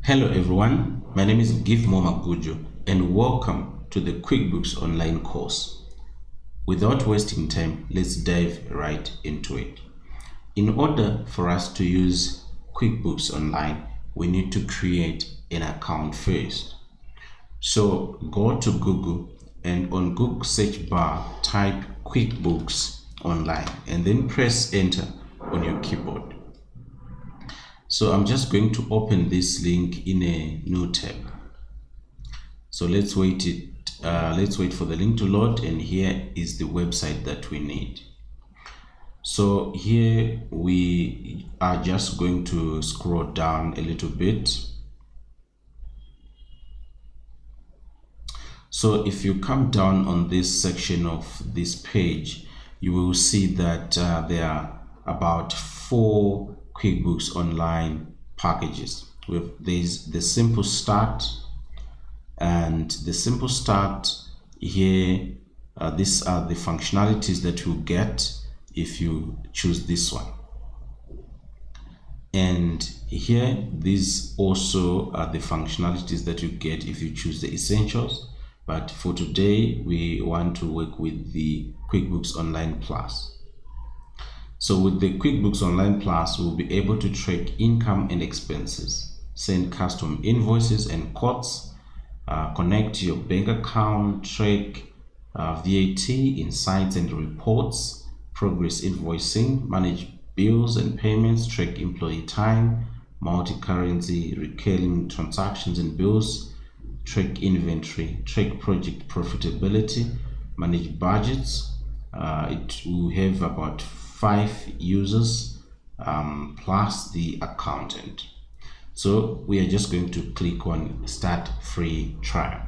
Hello everyone, my name is Gifmo Magujo and welcome to the QuickBooks Online course. Without wasting time, let's dive right into it. In order for us to use QuickBooks Online, we need to create an account first. So go to Google and on Google search bar type QuickBooks Online and then press enter on your keyboard. So I'm just going to open this link in a new tab. So let's wait for the link to load, and here is the website that we need. So here we are just going to scroll down a little bit. So if you come down on this section of this page, you will see that there are about 4 QuickBooks Online packages. There's the Simple Start, and the Simple Start here, these are the functionalities that you get if you choose this one. And here, these also are the functionalities that you get if you choose the Essentials. But for today, we want to work with the QuickBooks Online Plus. So with the QuickBooks Online Plus, we'll be able to track income and expenses, send custom invoices and quotes, connect your bank account, track VAT, insights and reports, progress invoicing, manage bills and payments, track employee time, multi-currency, recurring transactions and bills, track inventory, track project profitability, manage budgets. It will have about 5 users plus the accountant. So we are just going to click on Start Free Trial.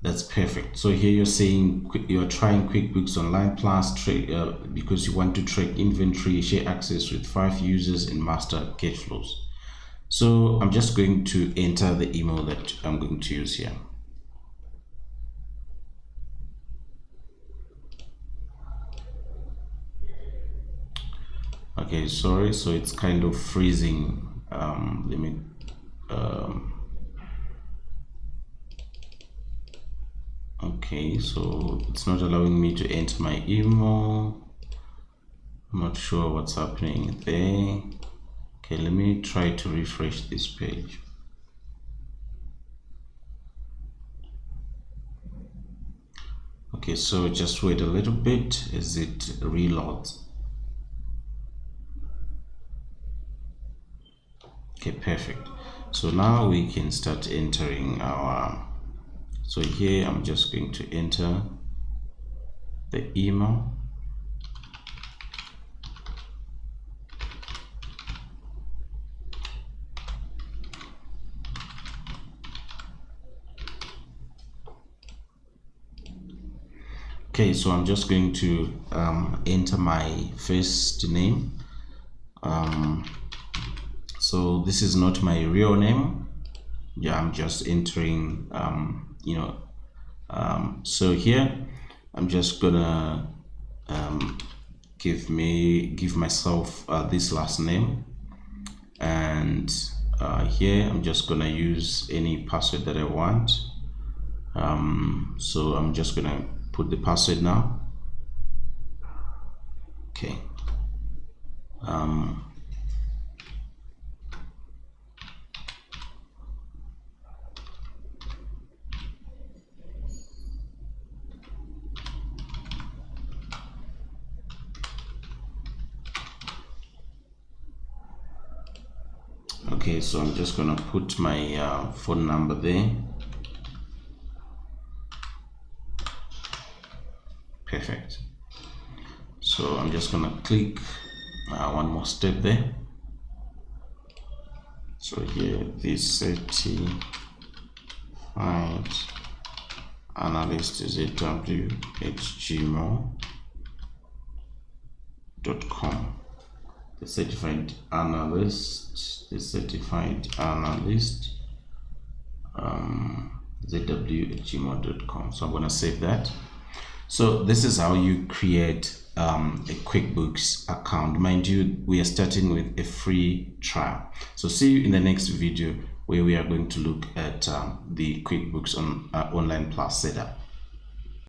That's perfect. So here you're saying you're trying QuickBooks Online Plus because you want to track inventory, share access with 5 users, and master cash flows. So I'm just going to enter the email that I'm going to use here. Okay, sorry, so it's kind of freezing. Let me okay, so it's not allowing me to enter my email. I'm not sure what's happening there. Okay, let me try to refresh this page. Okay, so just wait a little bit as it reloads. Okay, perfect. So now we can start entering our, so here I'm just going to enter the email. Okay, so I'm just going to enter my first name. So this is not my real name. Yeah, I'm just entering so here I'm just gonna give myself this last name, and here I'm just gonna use any password that I want. So I'm just gonna put the password now. Okay. Okay, so I'm just gonna put my phone number there. Perfect. So I'm just gonna click one more step there. So here, this certified analyst is ZW@gmail.com. the certified analyst, zw@gmail.com. So I'm going to save that. So this is how you create a QuickBooks account. Mind you, we are starting with a free trial. So see you in the next video where we are going to look at the QuickBooks Online Plus setup.